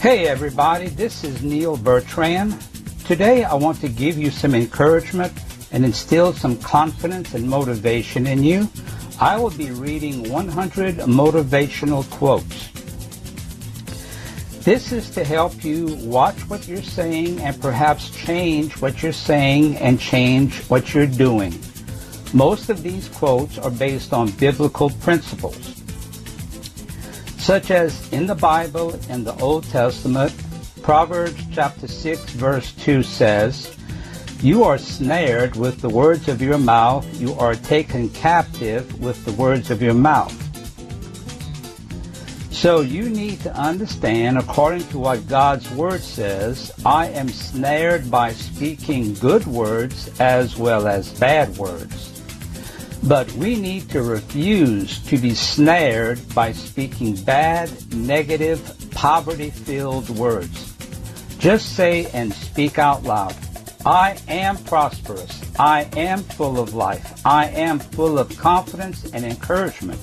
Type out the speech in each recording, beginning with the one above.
Hey everybody, this is Neil Bertrand. Today I want to give you some encouragement and instill some confidence and motivation in you. I will be reading 100 motivational quotes. This is to help you watch what you're saying and perhaps change what you're saying and change what you're doing. Most of these quotes are based on biblical principles, such as in the Bible, in the Old Testament. Proverbs chapter 6 verse 2 says, "You are snared with the words of your mouth, you are taken captive with the words of your mouth." So you need to understand, according to what God's Word says, I am snared by speaking good words as well as bad words. But we need to refuse to be snared by speaking bad, negative, poverty-filled words. Just say and speak out loud, I am prosperous. I am full of life. I am full of confidence and encouragement.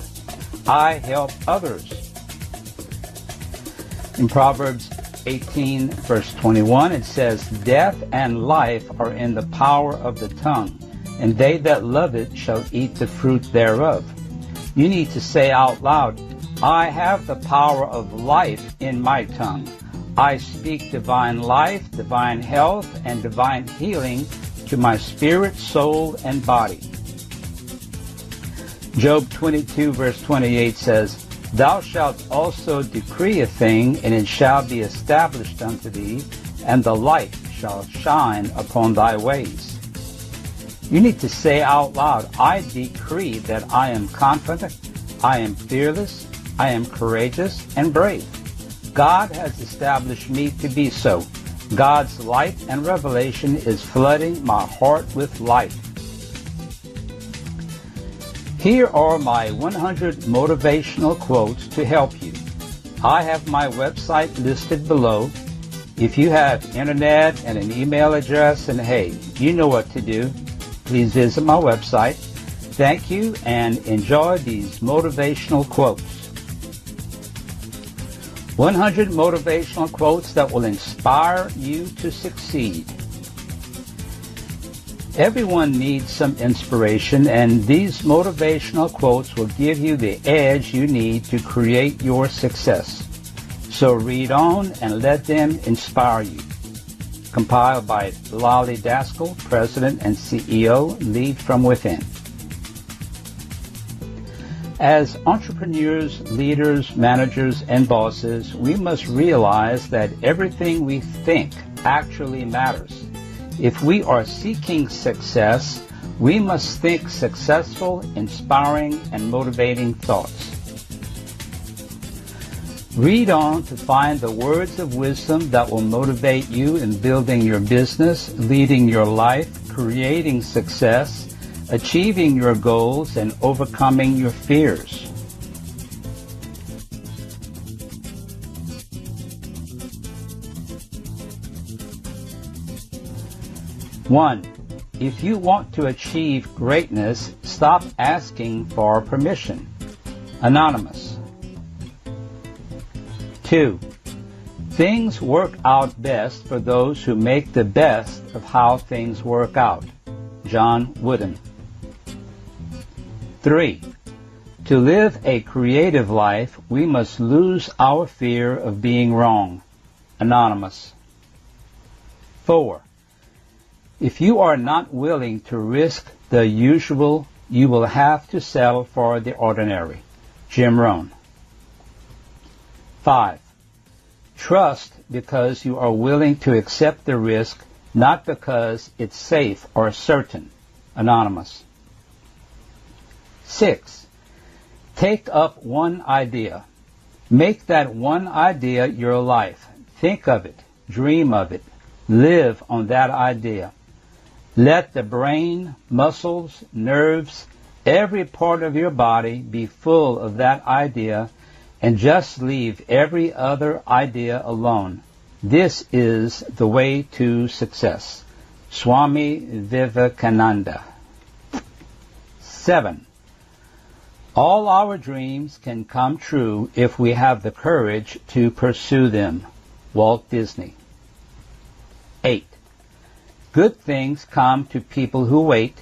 I help others. In Proverbs 18 verse 21, it says, "Death and life are in the power of the tongue, and they that love it shall eat the fruit thereof." You need to say out loud, I have the power of life in my tongue. I speak divine life, divine health, and divine healing to my spirit, soul, and body. Job 22 verse 28 says, "Thou shalt also decree a thing, and it shall be established unto thee, and the light shall shine upon thy ways." You need to say out loud, I decree that I am confident, I am fearless, I am courageous and brave. God has established me to be so. God's light and revelation is flooding my heart with light. Here are my 100 motivational quotes to help you. I have my website listed below. If you have internet and an email address, and hey, you know what to do. Please visit my website. Thank you and enjoy these motivational quotes. 100 motivational quotes that will inspire you to succeed. Everyone needs some inspiration, and these motivational quotes will give you the edge you need to create your success. So read on and let them inspire you. Compiled by Lolly Daskell, President and CEO, Lead From Within. As entrepreneurs, leaders, managers, and bosses, we must realize that everything we think actually matters. If we are seeking success, we must think successful, inspiring, and motivating thoughts. Read on to find the words of wisdom that will motivate you in building your business, leading your life, creating success, achieving your goals, and overcoming your fears. One, if you want to achieve greatness, stop asking for permission. Anonymous. 2. Things work out best for those who make the best of how things work out. John Wooden. 3. To live a creative life, we must lose our fear of being wrong. Anonymous. 4. If you are not willing to risk the usual, you will have to settle for the ordinary. Jim Rohn. 5. Trust because you are willing to accept the risk, not because it's safe or certain. Anonymous. 6. Take up one idea. Make that one idea your life. Think of it. Dream of it. Live on that idea. Let the brain, muscles, nerves, every part of your body be full of that idea, and just leave every other idea alone. This is the way to success. Swami Vivekananda. 7. All our dreams can come true if we have the courage to pursue them. Walt Disney. 8. Good things come to people who wait,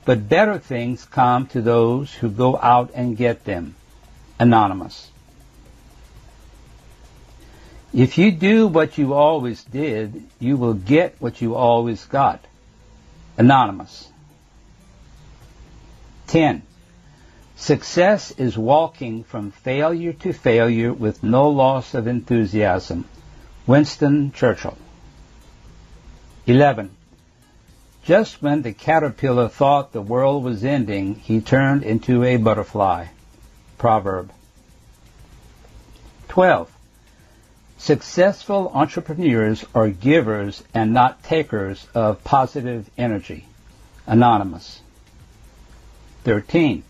but better things come to those who go out and get them. Anonymous. If you do what you always did, you will get what you always got. Anonymous. 10. Success is walking from failure to failure with no loss of enthusiasm. Winston Churchill. 11. Just when the caterpillar thought the world was ending, he turned into a butterfly. Proverb. 12. Successful entrepreneurs are givers and not takers of positive energy. Anonymous. 13.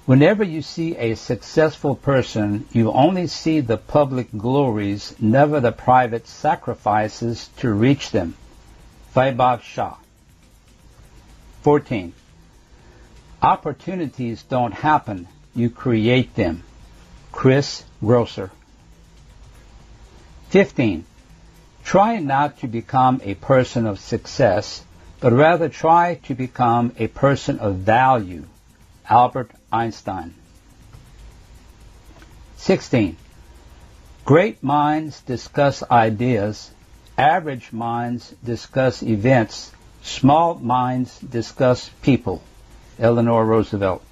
Whenever you see a successful person, you only see the public glories, never the private sacrifices to reach them. Vaibhav Shah. 14. Opportunities don't happen, you create them. Chris Grosser. 15. Try not to become a person of success, but rather try to become a person of value. Albert Einstein. 16. Great minds discuss ideas, average minds discuss events, small minds discuss people. Eleanor Roosevelt.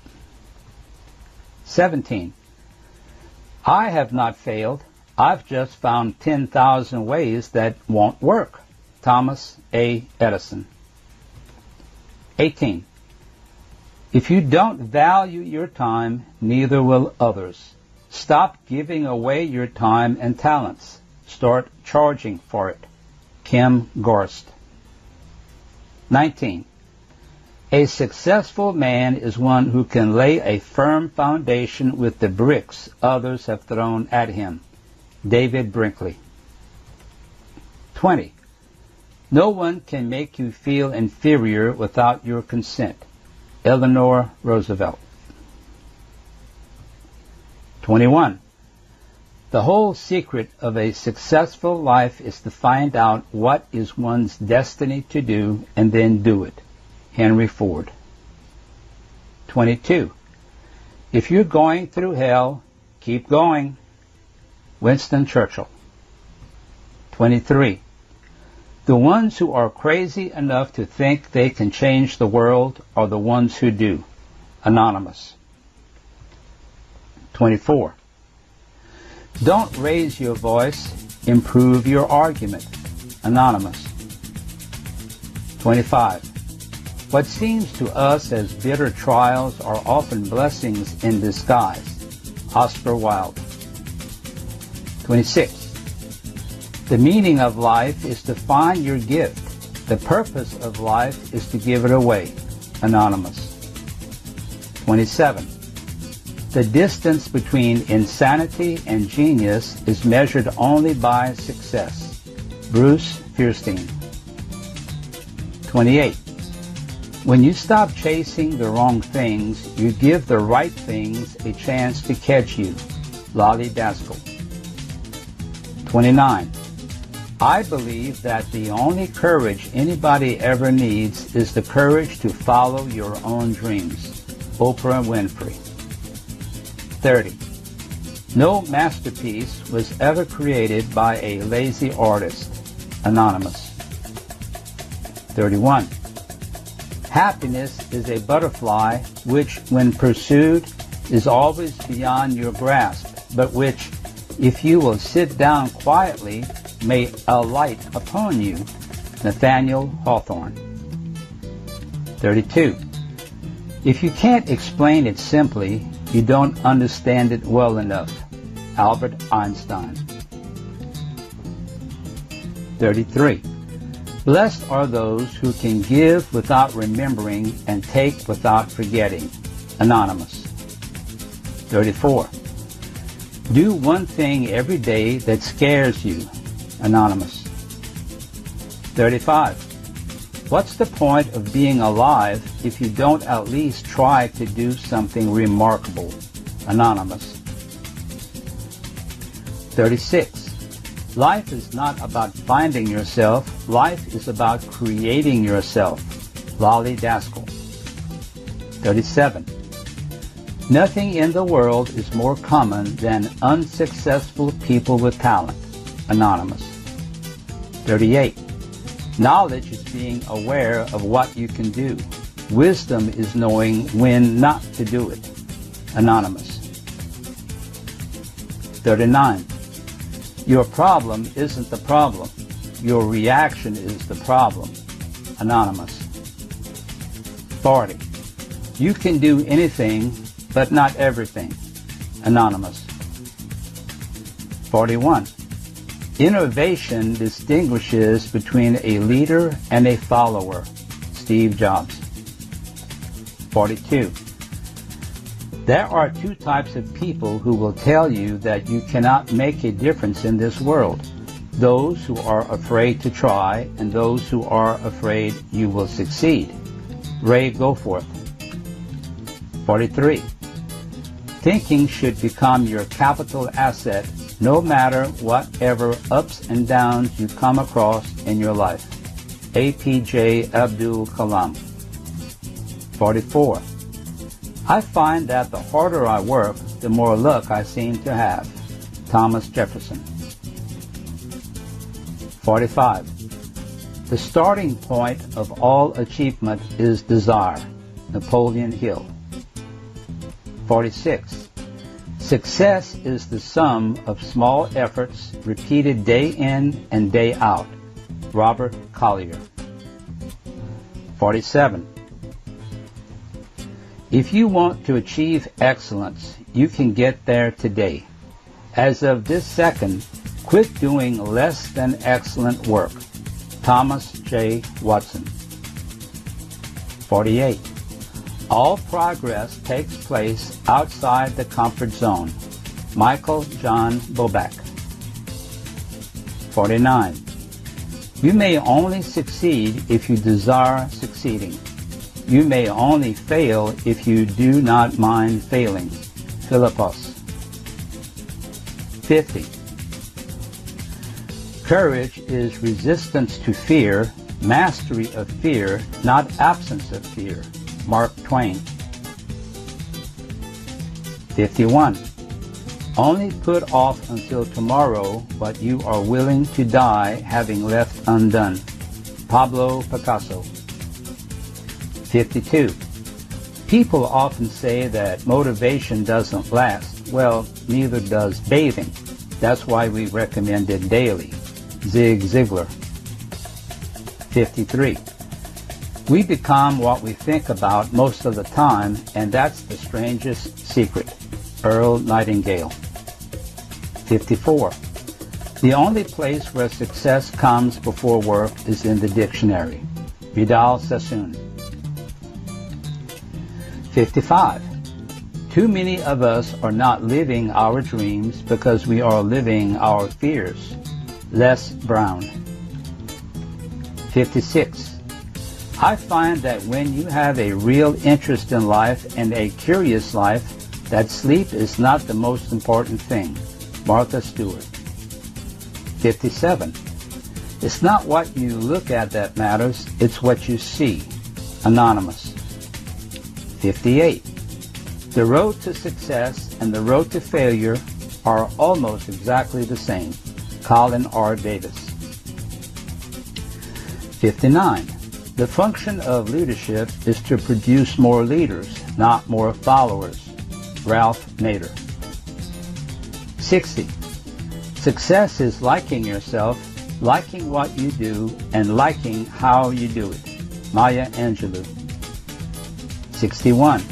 17. I have not failed. I've just found 10,000 ways that won't work. Thomas A. Edison. 18. If you don't value your time, neither will others. Stop giving away your time and talents. Start charging for it. Kim Gorst. 19. A successful man is one who can lay a firm foundation with the bricks others have thrown at him. David Brinkley. 20. No one can make you feel inferior without your consent. Eleanor Roosevelt. 21. The whole secret of a successful life is to find out what is one's destiny to do and then do it. Henry Ford. 22. If you're going through hell, keep going. Winston Churchill. 23. The ones who are crazy enough to think they can change the world are the ones who do. Anonymous. 24. Don't raise your voice, improve your argument. Anonymous. 25. What seems to us as bitter trials are often blessings in disguise. Oscar Wilde. 26. The meaning of life is to find your gift. The purpose of life is to give it away. Anonymous. 27. The distance between insanity and genius is measured only by success. Bruce Fierstein. 28. When you stop chasing the wrong things, you give the right things a chance to catch you. Lolly Daskell. 29. I believe that the only courage anybody ever needs is the courage to follow your own dreams. Oprah Winfrey. 30. No masterpiece was ever created by a lazy artist. Anonymous. 31. Happiness is a butterfly which, when pursued, is always beyond your grasp, but which, if you will sit down quietly, may alight upon you. Nathaniel Hawthorne. 32. If you can't explain it simply, you don't understand it well enough. Albert Einstein. 33. Blessed are those who can give without remembering and take without forgetting. Anonymous. 34. Do one thing every day that scares you. Anonymous. 35. What's the point of being alive if you don't at least try to do something remarkable? Anonymous. 36. Life is not about finding yourself. Life is about creating yourself. Lolly Daskell. 37. Nothing in the world is more common than unsuccessful people with talent. Anonymous. 38. Knowledge is being aware of what you can do. Wisdom is knowing when not to do it. Anonymous. 39. Your problem isn't the problem. Your reaction is the problem. Anonymous. 40. You can do anything, but not everything. Anonymous. 41. Innovation distinguishes between a leader and a follower. Steve Jobs. 42. There are two types of people who will tell you that you cannot make a difference in this world. Those who are afraid to try and those who are afraid you will succeed. Ray Goforth. 43. Thinking should become your capital asset no matter whatever ups and downs you come across in your life. APJ Abdul Kalam. 44. I find that the harder I work, the more luck I seem to have. Thomas Jefferson. 45. The starting point of all achievement is desire. Napoleon Hill. 46. Success is the sum of small efforts repeated day in and day out. Robert Collier. 47. If you want to achieve excellence, you can get there today. As of this second, quit doing less than excellent work. Thomas J. Watson. 48. All progress takes place outside the comfort zone. Michael John Bobak. 49. You may only succeed if you desire succeeding. You may only fail if you do not mind failing. Philippos. 50. Courage is resistance to fear, mastery of fear, not absence of fear. Mark Twain. 51. Only put off until tomorrow what you are willing to die having left undone. Pablo Picasso. 52. People often say that motivation doesn't last. Well, neither does bathing. That's why we recommend it daily. Zig Ziglar. 53. We become what we think about most of the time, and that's the strangest secret. Earl Nightingale. 54. The only place where success comes before work is in the dictionary. Vidal Sassoon. 55. Too many of us are not living our dreams because we are living our fears. Les Brown. 56. I find that when you have a real interest in life and a curious life, that sleep is not the most important thing. Martha Stewart. 57. It's not what you look at that matters, it's what you see. Anonymous. 58. The road to success and the road to failure are almost exactly the same. Colin R. Davis. 59. The function of leadership is to produce more leaders, not more followers. Ralph Nader. 60. Success is liking yourself, liking what you do, and liking how you do it. Maya Angelou. 61.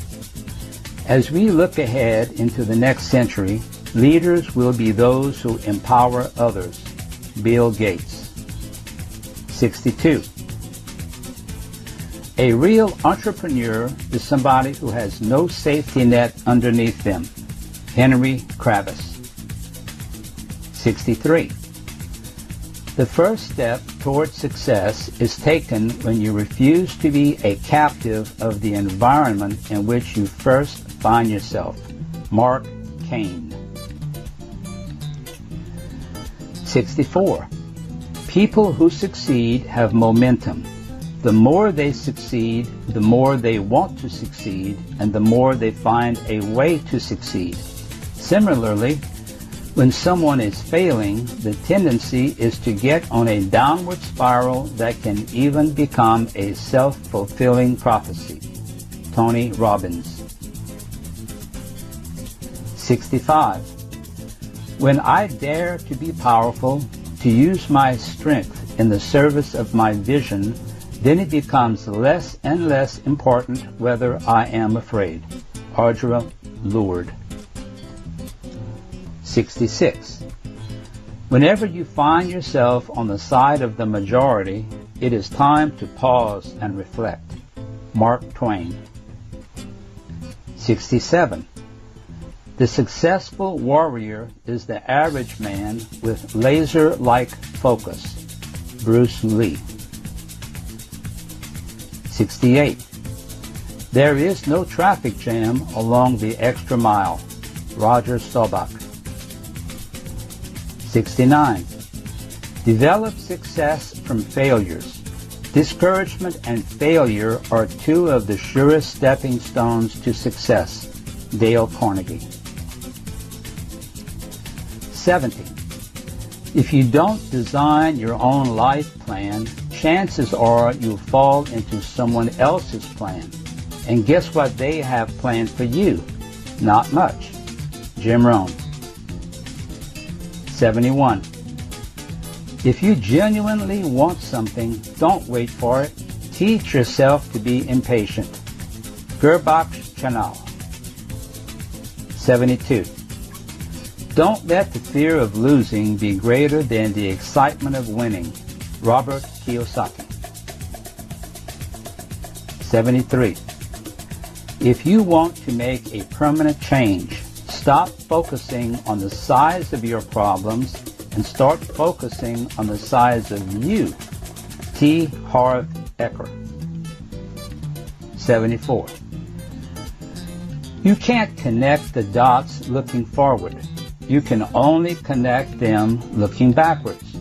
As we look ahead into the next century, leaders will be those who empower others. Bill Gates. 62. A real entrepreneur is somebody who has no safety net underneath them. Henry Kravis. 63. The first step toward success is taken when you refuse to be a captive of the environment in which you first find yourself. Mark Cain. 64. People who succeed have momentum. The more they succeed, the more they want to succeed, and the more they find a way to succeed. Similarly, when someone is failing, the tendency is to get on a downward spiral that can even become a self-fulfilling prophecy. Tony Robbins. 65. When I dare to be powerful, to use my strength in the service of my vision, then it becomes less and less important whether I am afraid. Audra Lorde. 66. Whenever you find yourself on the side of the majority, it is time to pause and reflect. Mark Twain. 67. The successful warrior is the average man with laser-like focus. Bruce Lee. 68. There is no traffic jam along the extra mile. Roger Staubach. 69. Develop success from failures. Discouragement and failure are two of the surest stepping stones to success. Dale Carnegie. 70. If you don't design your own life plan, chances are you'll fall into someone else's plan. And guess what they have planned for you? Not much. Jim Rohn. 71. If you genuinely want something, don't wait for it. Teach yourself to be impatient. Gurbaksh Chanal. 72. Don't let the fear of losing be greater than the excitement of winning. Robert Kiyosaki. 73. If you want to make a permanent change, stop focusing on the size of your problems and start focusing on the size of you. T. Harv Eker. 74. You can't connect the dots looking forward. You can only connect them looking backwards.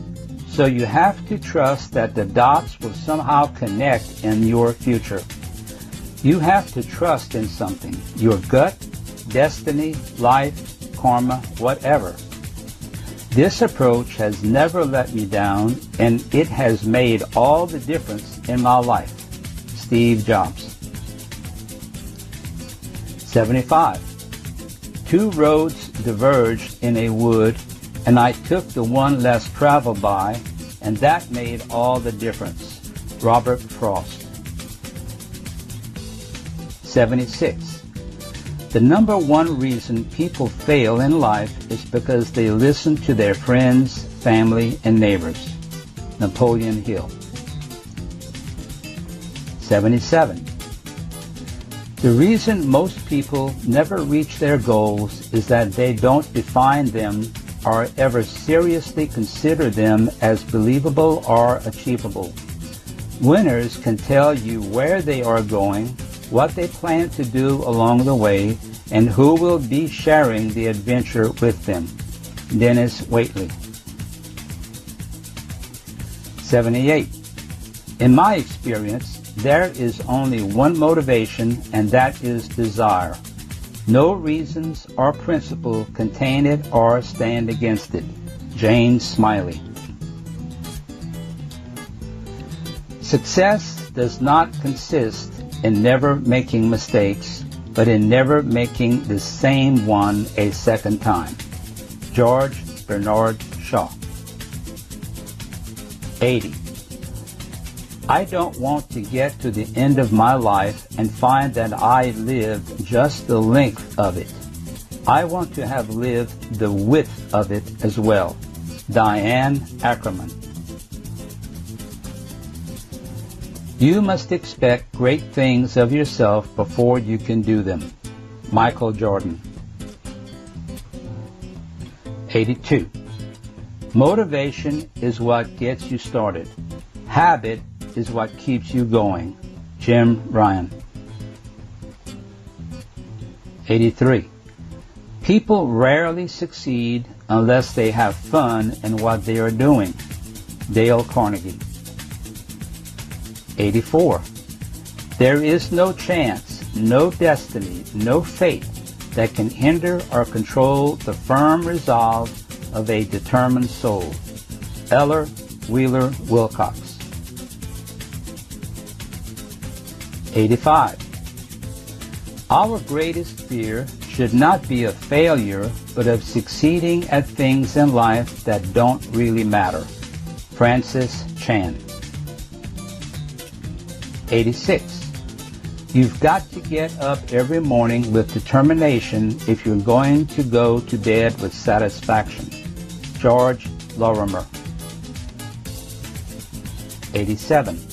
So you have to trust that the dots will somehow connect in your future. You have to trust in something, your gut, destiny, life, karma, whatever. This approach has never let me down, and it has made all the difference in my life. Steve Jobs. 75. Two roads diverged in a wood, and I took the one less traveled by, and that made all the difference. Robert Frost. 76. The number one reason people fail in life is because they listen to their friends, family, and neighbors. Napoleon Hill. 77. The reason most people never reach their goals is that they don't define them or ever seriously consider them as believable or achievable. Winners can tell you where they are going, what they plan to do along the way, and who will be sharing the adventure with them. Dennis Waitley. 78. In my experience, there is only one motivation, and that is desire. No reasons or principle contain it or stand against it. Jane Smiley. Success does not consist in never making mistakes, but in never making the same one a second time. George Bernard Shaw. 80. I don't want to get to the end of my life and find that I lived just the length of it. I want to have lived the width of it as well. Diane Ackerman. You must expect great things of yourself before you can do them. Michael Jordan. 82. Motivation is what gets you started. Habit is what keeps you going. Jim Ryan. 83. People rarely succeed unless they have fun in what they are doing. Dale Carnegie. 84. There is no chance, no destiny, no fate that can hinder or control the firm resolve of a determined soul. Eller Wheeler Wilcox. 85. Our greatest fear should not be of failure, but of succeeding at things in life that don't really matter. Francis Chan. 86. You've got to get up every morning with determination if you're going to go to bed with satisfaction. George Lorimer. 87.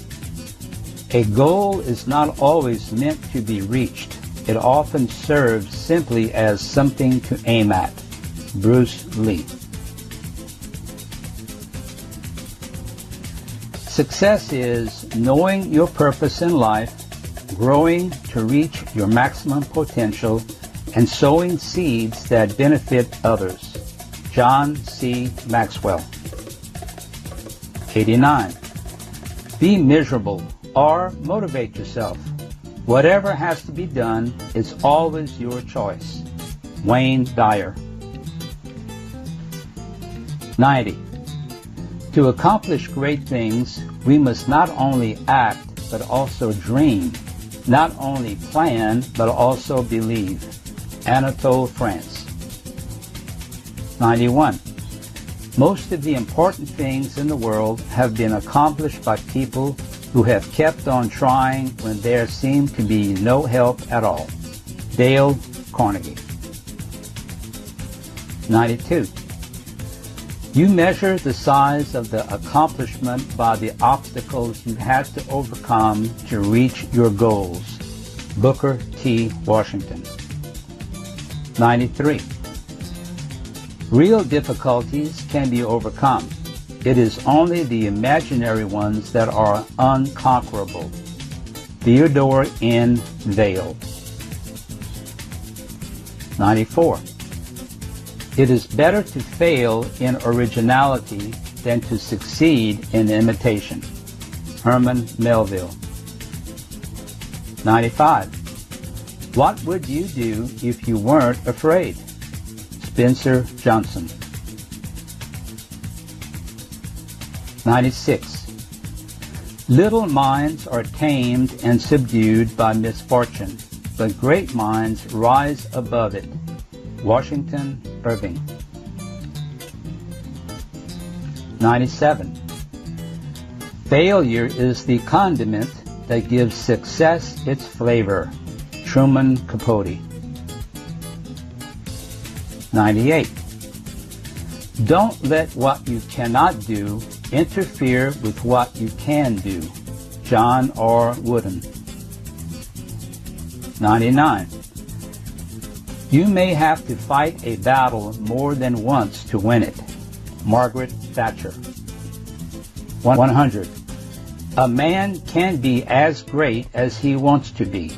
A goal is not always meant to be reached. It often serves simply as something to aim at. Bruce Lee. Success is knowing your purpose in life, growing to reach your maximum potential, and sowing seeds that benefit others. John C. Maxwell. 89. Be miserable or motivate yourself. Whatever has to be done is always your choice. Wayne Dyer. 90. To accomplish great things, we must not only act, but also dream. Not only plan, but also believe. Anatole France. 91. Most of the important things in the world have been accomplished by people who have kept on trying when there seemed to be no help at all. Dale Carnegie. 92. You measure the size of the accomplishment by the obstacles you had to overcome to reach your goals. Booker T. Washington. 93. Real difficulties can be overcome. It is only the imaginary ones that are unconquerable. Theodore N. Vail. 94. It is better to fail in originality than to succeed in imitation. Herman Melville. 95. What would you do if you weren't afraid? Spencer Johnson. 96. Little minds are tamed and subdued by misfortune, but great minds rise above it. Washington Irving. 97. Failure is the condiment that gives success its flavor. Truman Capote. 98. Don't let what you cannot do interfere with what you can do. John R. Wooden. 99. You may have to fight a battle more than once to win it. Margaret Thatcher. 100. A man can be as great as he wants to be.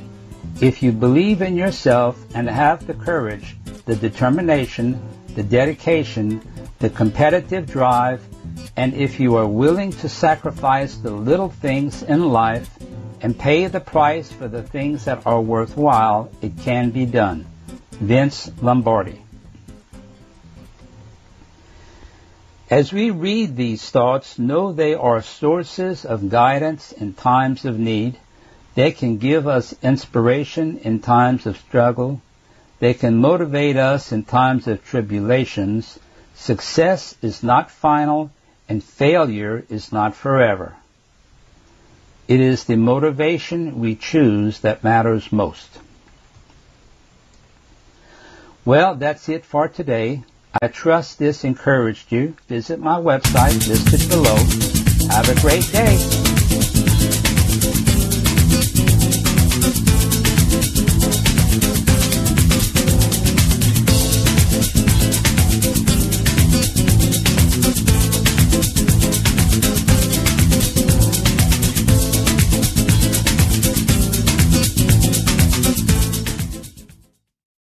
If you believe in yourself and have the courage, the determination, the dedication, the competitive drive, and if you are willing to sacrifice the little things in life and pay the price for the things that are worthwhile, it can be done. Vince Lombardi. As we read these thoughts, know they are sources of guidance in times of need. They can give us inspiration in times of struggle. They can motivate us in times of tribulations. Success is not final, and failure is not forever. It is the motivation we choose that matters most. Well, that's it for today. I trust this encouraged you. Visit my website listed below. Have a great day.